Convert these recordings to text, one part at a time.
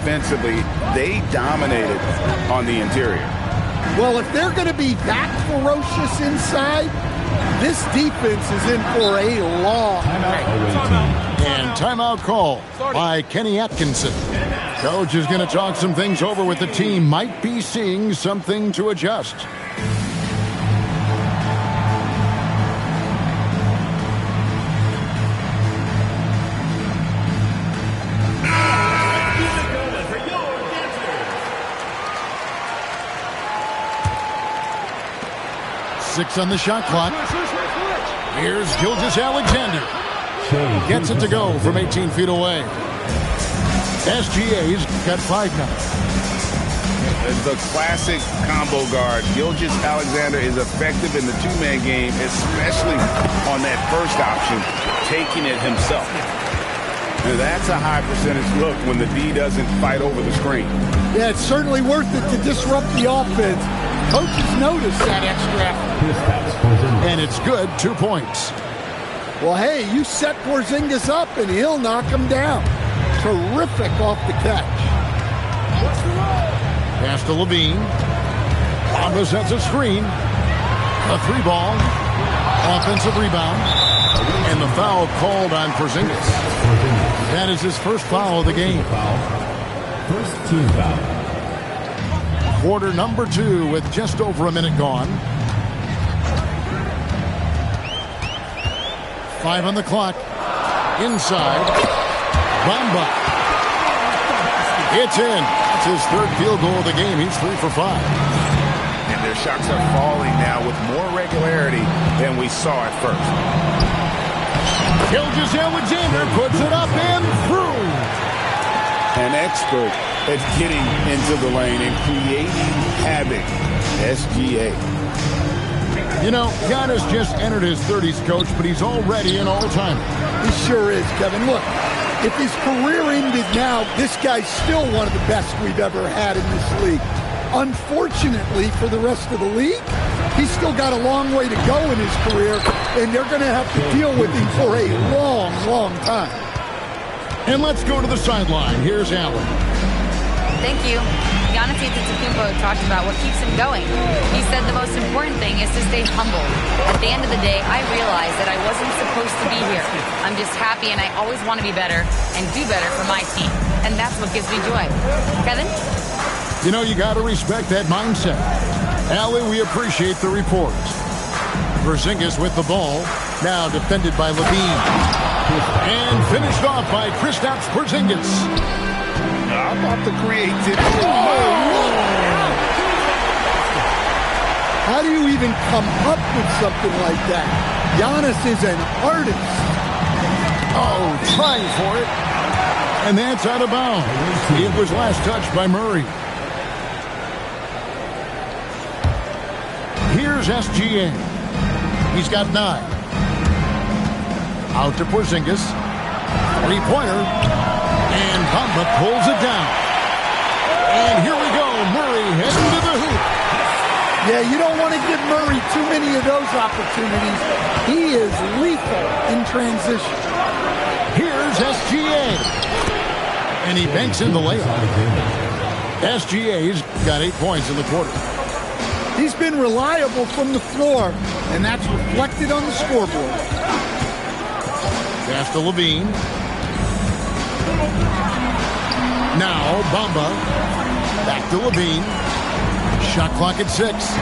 defensively, they dominated on the interior. Well, if they're going to be that ferocious inside, this defense is in for a long night. And timeout call by Kenny Atkinson. Coach is going to talk some things over with the team. Might be seeing something to adjust. Six on the shot clock. Here's Gilgeous-Alexander. Gets it to go from 18 feet away. SGA's got 5 now. The classic combo guard. Gilgeous-Alexander is effective in the two-man game, especially on that first option, taking it himself. Now that's a high percentage look when the D doesn't fight over the screen. Yeah, it's certainly worth it to disrupt the offense. Coaches notice that extra effort. And it's good, 2 points. Well, hey, you set Porzingis up and he'll knock him down. Terrific off the catch. Pass to Levine. Bamba sets a screen. A 3-ball. Offensive rebound. And the foul called on Porzingis. That is his first foul of the game. First team foul. Quarter number 2 with just over a minute gone. 5 on the clock. Inside. Bamba. It's in. It's his third field goal of the game. He's 3 for 5. And their shots are falling now with more regularity than we saw at first. Gilgeous-Alexander puts it up and through. An expert at getting into the lane and creating havoc. SGA. You know, Giannis just entered his 30s, Coach, but he's already an all-timer. He sure is, Kevin. Look, if his career ended now, this guy's still one of the best we've ever had in this league. Unfortunately for the rest of the league, he's still got a long way to go in his career, and they're going to have to deal with him for a long, long time. And let's go to the sideline. Here's Allen. Thank you. Giannis Antetokounmpo talked about what keeps him going. He said the most important thing is to stay humble. At the end of the day, I realized that I wasn't supposed to be here. I'm just happy, and I always want to be better and do better for my team. And that's what gives me joy. Kevin? You know, you got to respect that mindset. Allie, we appreciate the report. Porzingis with the ball. Now defended by Levine. And finished off by Kristaps Porzingis. How about the creativity? How do you even come up with something like that? Giannis is an artist. Oh, trying for it. And that's out of bounds. It was last touched by Murray. Here's SGA. He's got 9. Out to Porzingis. 3-pointer. And Bamba pulls it down. And here we go. Murray heading to the hoop. Yeah, you don't want to give Murray too many of those opportunities. He is lethal in transition. Here's SGA. And he banks in the layup. SGA's got 8 points in the quarter. He's been reliable from the floor, and that's reflected on the scoreboard. Pass to Levine. Now Bamba. Back to Levine. Shot clock at 6.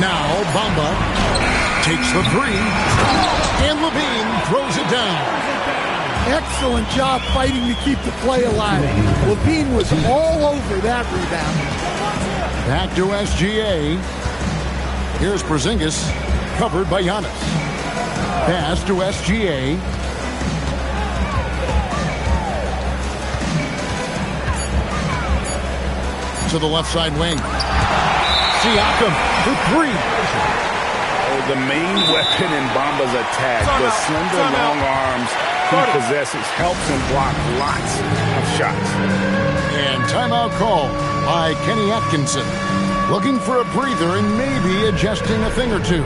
Now Bamba takes the 3. And Levine throws it down. Excellent job fighting to keep the play alive. Levine was all over that rebound. Back to SGA. Here's Porzingis, covered by Giannis. Pass to SGA. To the left side wing. Siakam for 3. Oh, the main weapon in Bamba's attack, the slender long arms he possesses, helps him block lots of shots. And timeout call by Kenny Atkinson. Looking for a breather and maybe adjusting a thing or two.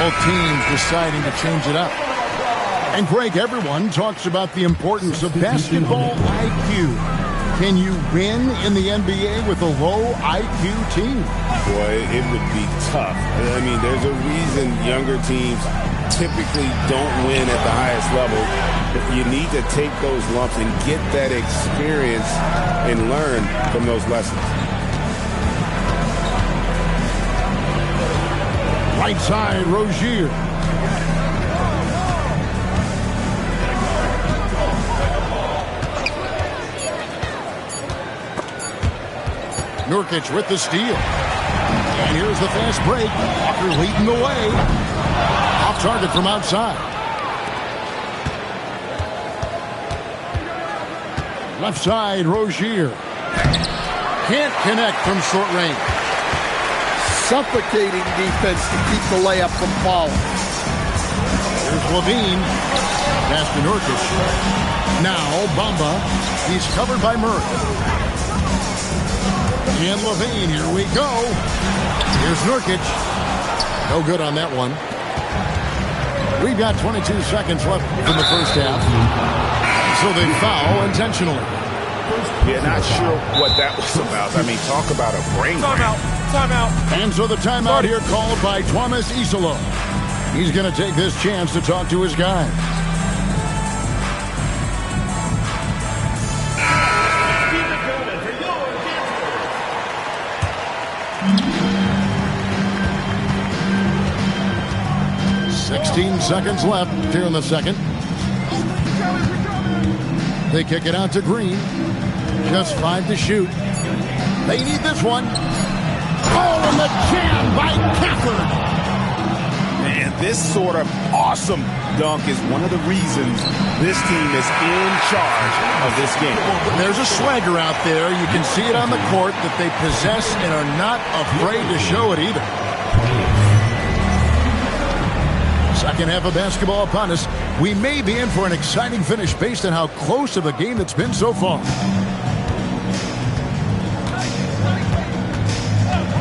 Both teams deciding to change it up. And Greg, everyone talks about the importance of basketball IQ. Can you win in the NBA with a low IQ team? Boy, it would be tough. I mean, there's a reason younger teams typically don't win at the highest level. You need to take those lumps and get that experience and learn from those lessons. Right side, Rozier. Nurkic with the steal. And here's the fast break. Walker leading the way. Off target from outside. Left side, Rozier. Can't connect from short range. Suffocating defense to keep the layup from falling. Here's Levine. Pass to Nurkic. Now Bamba. He's covered by Murray. And Levine, here we go. Here's Nurkic. No good on that one. We've got 22 seconds left in the first half. So they foul intentionally. Yeah, not sure what that was about. I mean, talk about a brain cramp. Timeout. And so the timeout here called by Thomas Isola. He's going to take this chance to talk to his guys. Seconds left here in the second. They kick it out to Green. Just 5 to shoot. They need this one. Oh, and the jam by Cafford. Man, this sort of awesome dunk is one of the reasons this team is in charge of this game. There's a swagger out there. You can see it on the court that they possess and are not afraid to show it either. Second half of basketball upon us. We may be in for an exciting finish based on how close of a game it's been so far.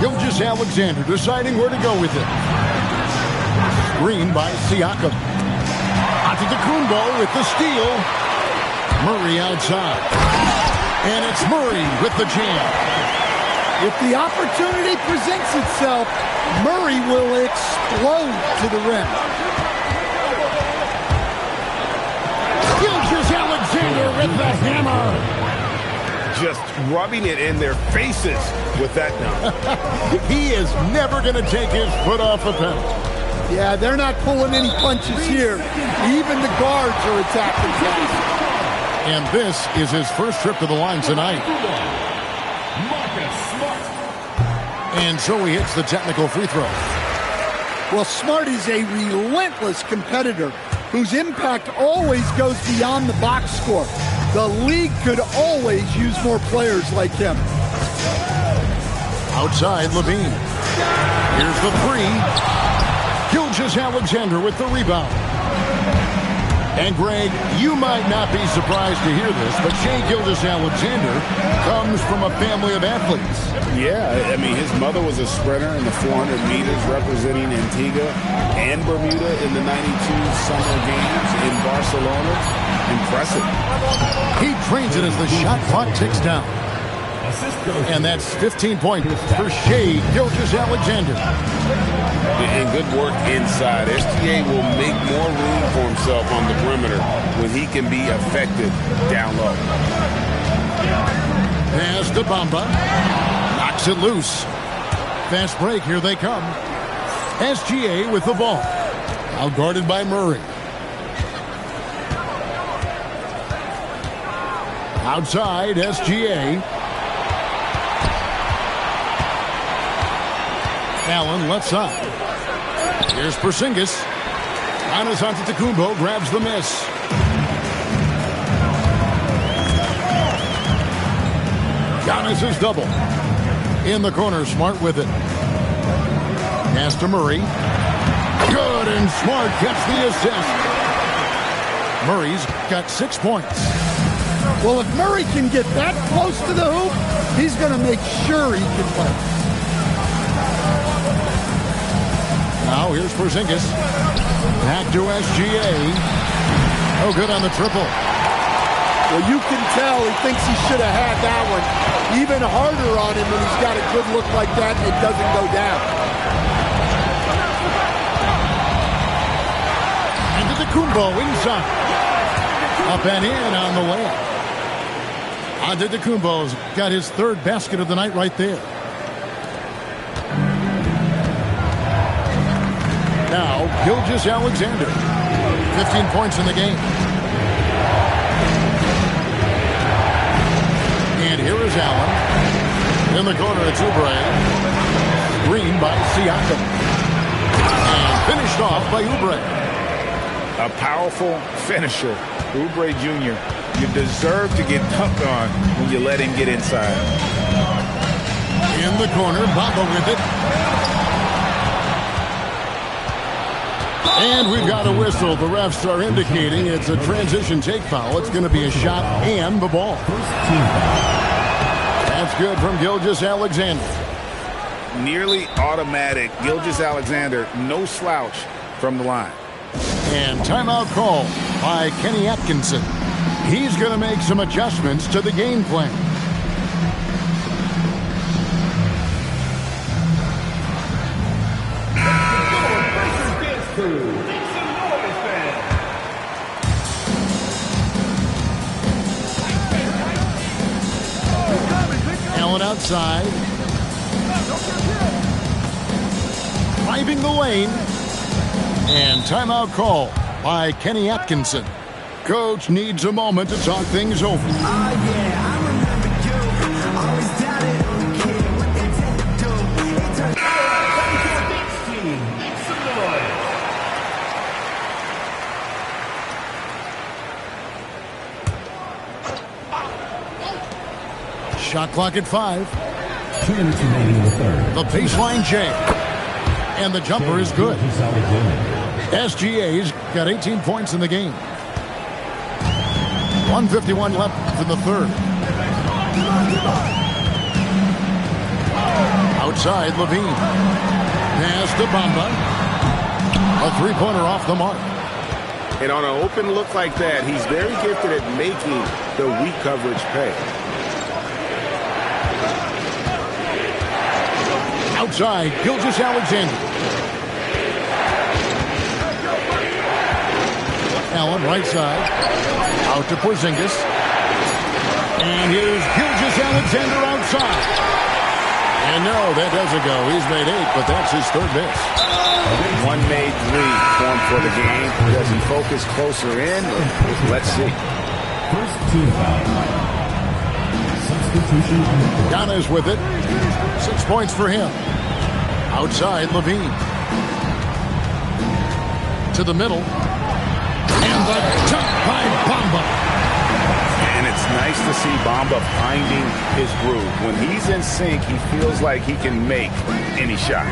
Gilgeous-Alexander deciding where to go with it. Screen by Siakam. Antetokounmpo with the steal. Murray outside. And it's Murray with the jam. If the opportunity presents itself, Murray will explode to the rim. Gilgeous-Alexander with the hammer. Just rubbing it in their faces with that dunk. He is never going to take his foot off the pedal. Yeah, they're not pulling any punches here. Even the guards are attacking him. And this is his first trip to the line tonight. And so he hits the technical free throw. Well, Smart is a relentless competitor whose impact always goes beyond the box score. The league could always use more players like him. Outside, Levine. Here's the three. Gilgeous-Alexander with the rebound. And Greg, you might not be surprised to hear this, but Shai Gilgeous-Alexander comes from a family of athletes. Yeah, I mean, his mother was a sprinter in the 400 meters representing Antigua and Bermuda in the 92 Summer Games in Barcelona. Impressive. He trains it as the shot clock ticks down. And that's 15 points for Shai Gilgeous-Alexander. And good work inside. SGA will make more room for himself on the perimeter when he can be effective down low. Pass to Bamba. Knocks it loose. Fast break. Here they come. SGA with the ball. Out guarded by Murray. Outside, SGA. Allen left side. Here's Porzingis. Giannis Antetokounmpo grabs the miss. Giannis is double. In the corner, Smart with it. Pass to Murray. Good, and Smart gets the assist. Murray's got 6 points. Well, if Murray can get that close to the hoop, he's going to make sure he can play. Now Now here's Porzingis. Back to SGA. Oh, good on the triple. Well, you can tell he thinks he should have had that one. Even harder on him when he's got a good look like that and it doesn't go down. Antetokounmpo inside. Up and in on the layup. Antetokounmpo's got his third basket of the night right there. Now, Gilgeous-Alexander. 15 points in the game. And here is Allen. In the corner, it's Oubre. Green by Siakam. And finished off by Oubre. A powerful finisher. Oubre Jr. You deserve to get dunked on when you let him get inside. In the corner, Bamba with it. And we've got a whistle. The refs are indicating it's a transition take foul. It's going to be a shot and the ball. That's good from Gilgeous-Alexander. Nearly automatic. Gilgeous-Alexander, no slouch from the line. And timeout call by Kenny Atkinson. He's going to make some adjustments to the game plan. Allen outside. Driving the lane. And timeout call by Kenny Atkinson. Coach needs a moment to talk things over. Shot clock at 5. 2 minutes remaining in the third. The baseline J. And the jumper is good. SGA's got 18 points in the game. 1:51 left in the third. Outside, Levine. Pass to Bamba. A three-pointer off the mark. And on an open look like that, he's very gifted at making the weak coverage pay. Outside, Gilgeous-Alexander. Allen right side. Out to Porzingis. And here's Gilgeous-Alexander outside. And no, that doesn't go. He's made 8, but that's his third miss. One made 3 for him for the game. Does he focus closer in? Let's see. First team foul. Substitution on the court. Giannis with it. 6 points for him. Outside, Levine. To the middle. And the top by Bamba. And it's nice to see Bamba finding his groove. When he's in sync, he feels like he can make any shot.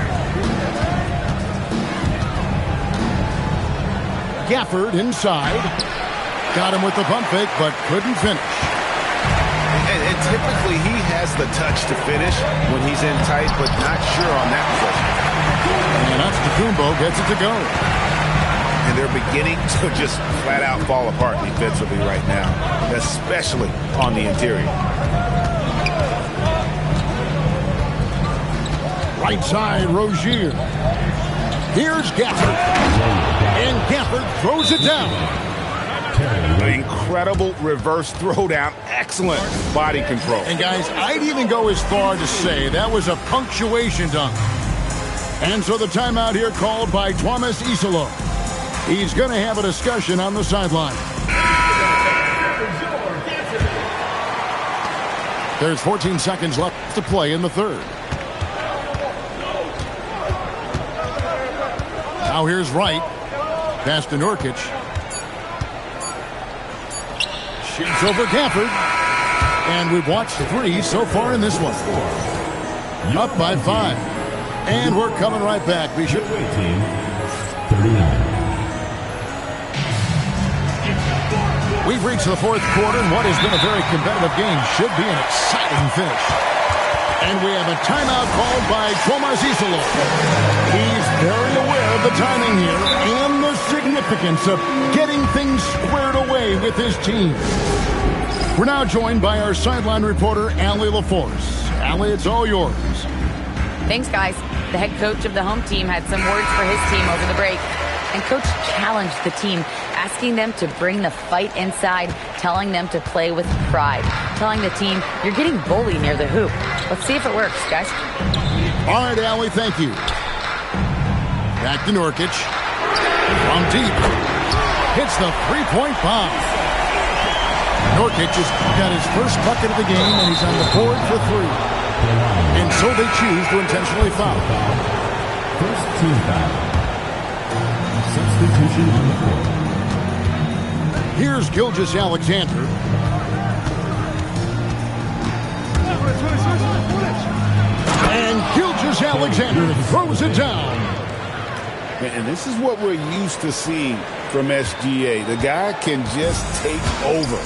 Gafford inside. Got him with the pump fake, but couldn't finish. And typically he has the touch to finish when he's in tight, but not sure on that possession. And Antetokounmpo gets it to go. And they're beginning to just flat out fall apart defensively right now, especially on the interior. Right side, Rozier. Here's Gafford. And Gafford throws it down. An incredible reverse throwdown. Excellent body control. And guys, I'd even go as far to say that was a punctuation dunk. And so the timeout here called by Thomas Isolo. He's going to have a discussion on the sideline. There's 14 seconds left to play in the third. Now here's Wright. Pass to Nurkic. Shoots over Gafford. And we've watched 3 so far in this one. Up by 5. And we're coming right back. Be sure. Team 39. We've reached the fourth quarter, and what has been a very competitive game should be an exciting finish. And we have a timeout called by Tomas Isolo. He's very aware of the timing here and the significance of getting things squared away with his team. We're now joined by our sideline reporter, Allie LaForce. Allie, it's all yours. Thanks, guys. The head coach of the home team had some words for his team over the break. And Coach challenged the team, asking them to bring the fight inside, telling them to play with pride, telling the team, you're getting bullied near the hoop. Let's see if it works, guys. All right, Allie, thank you. Back to Nurkic. From deep. Hits the three-point bomb. Nurkic has got his first bucket of the game, and he's on the board for three. And so they choose to intentionally foul. First team foul. Substitution on the court. Here's Gilgeous-Alexander. And Gilgeous-Alexander throws it down. And this is what we're used to seeing from SGA. The guy can just take over.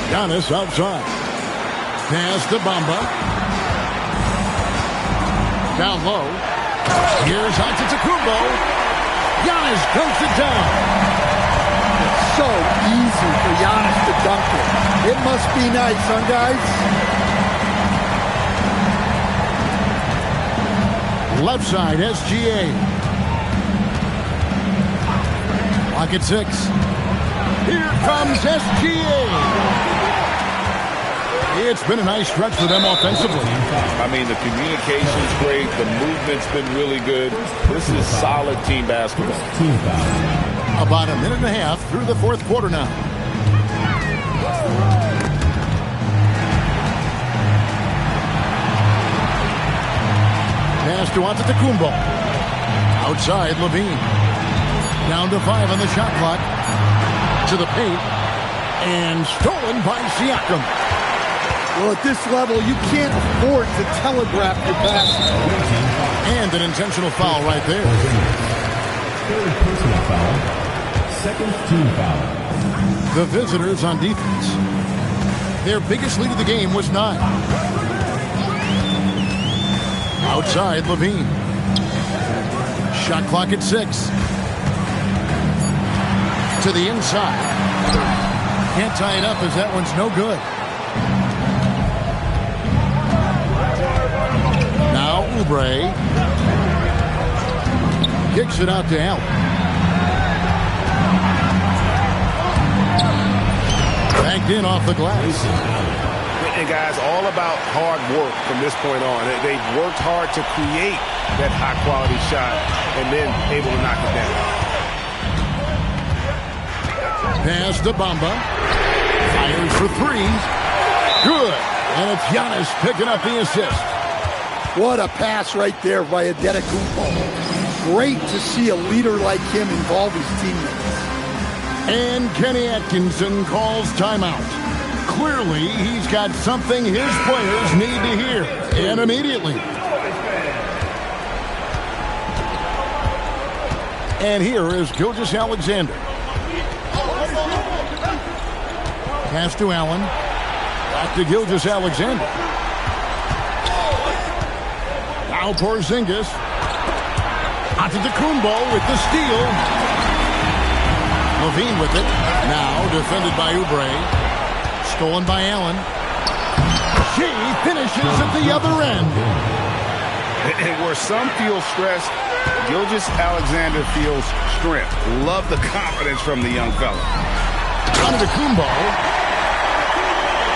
Giannis outside. Pass to Bamba. Down low. Here's Antetokounmpo. Giannis dunks it down. It's so easy for Giannis to dunk it. It must be nice, huh, guys? Left side, SGA. Clock at 6. Here comes SGA. It's been a nice stretch for them offensively. I mean, the communication's great. The movement's been really good. This is solid team basketball. Team foul. About a minute and a half through the fourth quarter now. Pass to Antetokounmpo. Outside, Levine. Down to 5 on the shot clock. To the paint. And stolen by Siakam. Well, at this level, you can't afford to telegraph your pass. And an intentional foul right there. Third personal foul. Second team foul. The visitors on defense. Their biggest lead of the game was 9. Outside, Levine. Shot clock at 6. To the inside. Can't tie it up as that one's no good. Now Oubre kicks it out to Allen. Banked in off the glass. And guys, all about hard work from this point on. They've worked hard to create that high-quality shot and then able to knock it down. Pass to Bamba. Fires for 3. Good. And it's Giannis picking up the assist. What a pass right there by Antetokounmpo. Great to see a leader like him involve his teammates. And Kenny Atkinson calls timeout. Clearly, he's got something his players need to hear, and immediately. And here is Gilgeous-Alexander. Pass to Allen. Back to Gilgeous-Alexander. Now Porzingis. Antetokounmpo with the steal. Levine with it. Now defended by Oubre. Stolen by Allen. She finishes at the other end. And where some feel stressed, Gilgeous-Alexander feels strength. Love the confidence from the young fella. Antetokounmpo.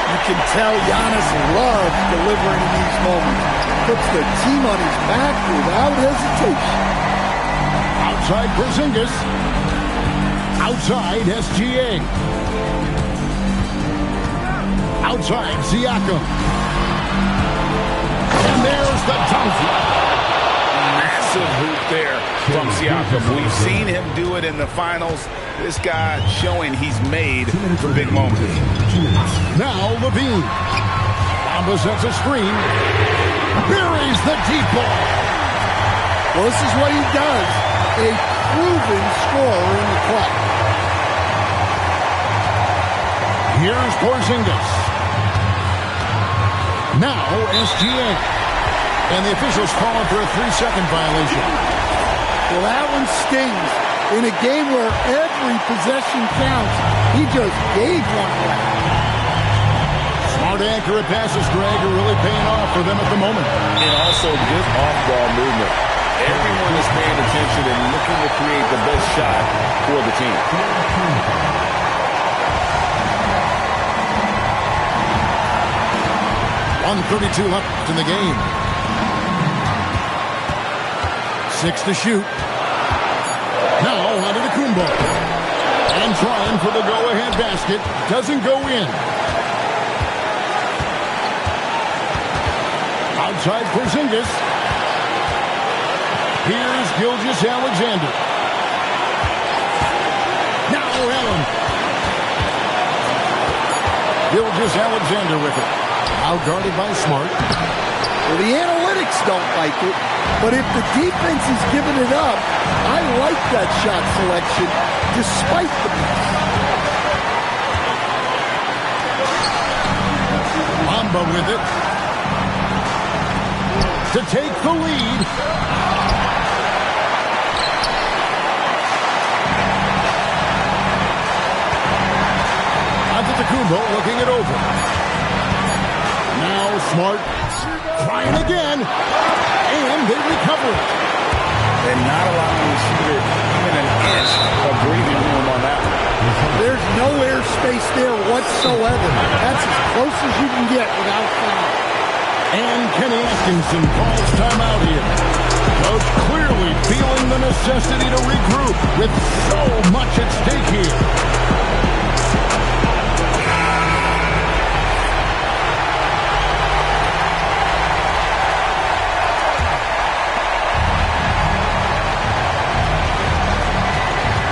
You can tell Giannis loves delivering in these moments. Puts the team on his back without hesitation. Outside Porzingis. Outside SGA. Outside Siakam. And there's the dunk. Massive hoop there from Siakam. We've seen him do it in the finals. This guy showing he's made for big moments. Now Levine. Bamba sets a screen. Buries the deep ball. Well, this is what he does. A proven scorer in the clutch. Here's Porzingis. Now SGA. And the officials calling for a 3-second violation. Well, that one stings. In a game where every possession counts, he just gave one away. Smart, accurate passes, Greg, are really paying off for them at the moment. And also good off-ball movement. Everyone is paying attention and looking to create the best shot for the team. 1:32 left in the game. 6 to shoot. Now onto the Kumbo. And trying for the go-ahead basket. Doesn't go in. Outside Porzingis. Here's Gilgeous-Alexander. Now Allen. Gilgeous-Alexander with it. Outguarded by Smart. Well, the analytics don't like it, but if the defense is giving it up, I like that shot selection despite the miss. Mamba with it. To take the lead. Antetokounmpo looking it over. Now Smart trying again. And they recover it. And not allowing the shooter even an inch of breathing room on that one. There's no airspace there whatsoever. That's as close as you can get without foul. And Kenny Atkinson calls timeout here. Coach clearly feeling the necessity to regroup with so much at stake here.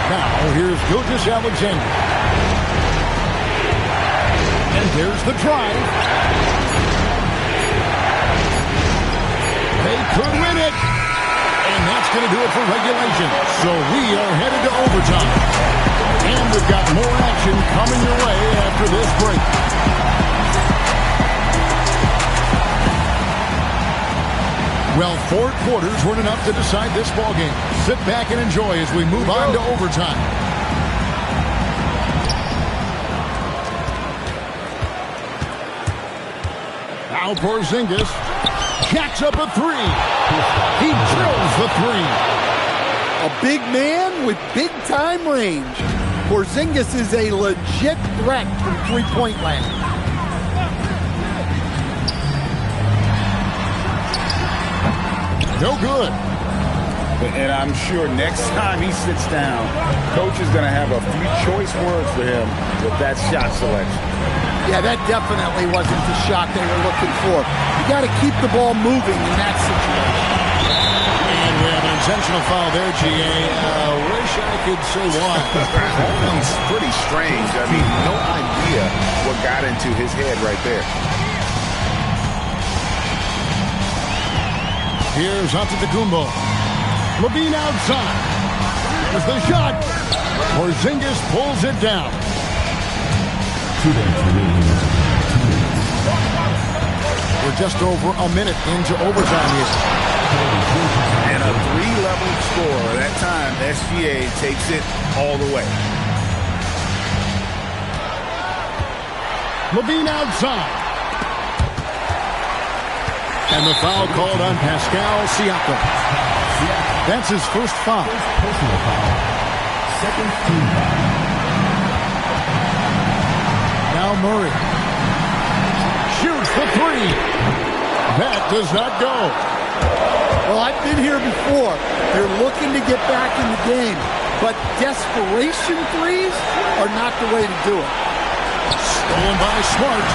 Now here's Gilgeous-Alexander. And there's the drive. They could win it. And that's going to do it for regulation. So we are headed to overtime. And we've got more action coming your way after this break. Well, 4 quarters weren't enough to decide this ballgame. Sit back and enjoy as we move on to overtime. Now Porzingis jacks up a 3. He drills the 3. A big man with big-time range. Porzingis is a legit threat from three-point land. No good. And I'm sure next time he sits down, coach is going to have a few choice words for him with that shot selection. Yeah, that definitely wasn't the shot they were looking for. You got to keep the ball moving in that situation. And we have an intentional foul there, GA. Wish I could say why. It's pretty strange. I mean, no idea what got into his head right there. Here's Antetokounmpo. Levine outside. There's the shot. Porzingis pulls it down. 2 minutes remaining. 2 minutes. We're just over a minute into overtime here. And a 3-level score. That time, SGA takes it all the way. Levine outside. And the foul called on Pascal Siakam. That's his first foul. Personal foul. Second team foul. Now Murray. Shoots the 3. That does not go. Well, I've been here before. They're looking to get back in the game. But desperation threes are not the way to do it. Stolen by Smart.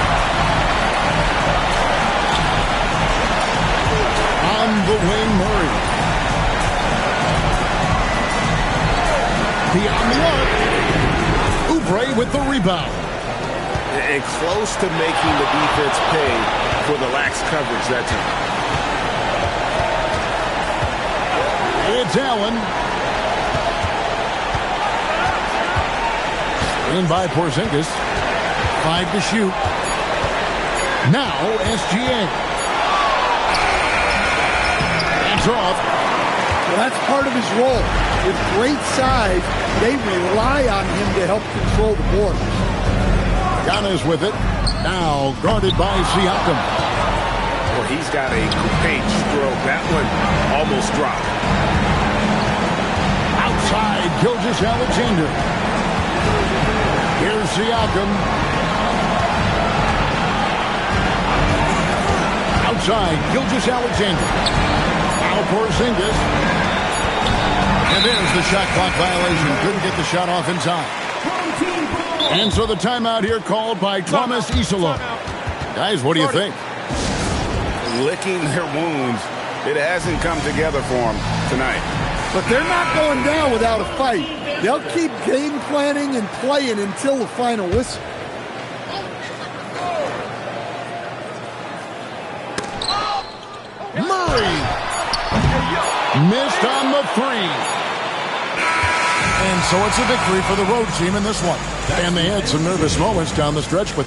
On the wing, Murray. Beyond the arc. Oubre with the rebound. And close to making the defense pay for the lax coverage that time. It's Allen. In by Porzingis. 5 to shoot. Now SGA. Hands off. Well, that's part of his role. With great size, they rely on him to help control the board. Giannis with it. Now guarded by Siakam. Well, he's got a coupe stroke. That one almost dropped. Outside, Gilgeous-Alexander. Here's Siakam. Outside, Gilgeous-Alexander. Now Porzingis. And there's the shot clock violation. Couldn't get the shot off in time. And so the timeout here called by Thomas Isola. Guys, what do you think? Licking their wounds. It hasn't come together for them tonight. But they're not going down without a fight. They'll keep game planning and playing until the final whistle. Murray missed on the 3. And so it's a victory for the road team in this one. And they had some nervous moments down the stretch, but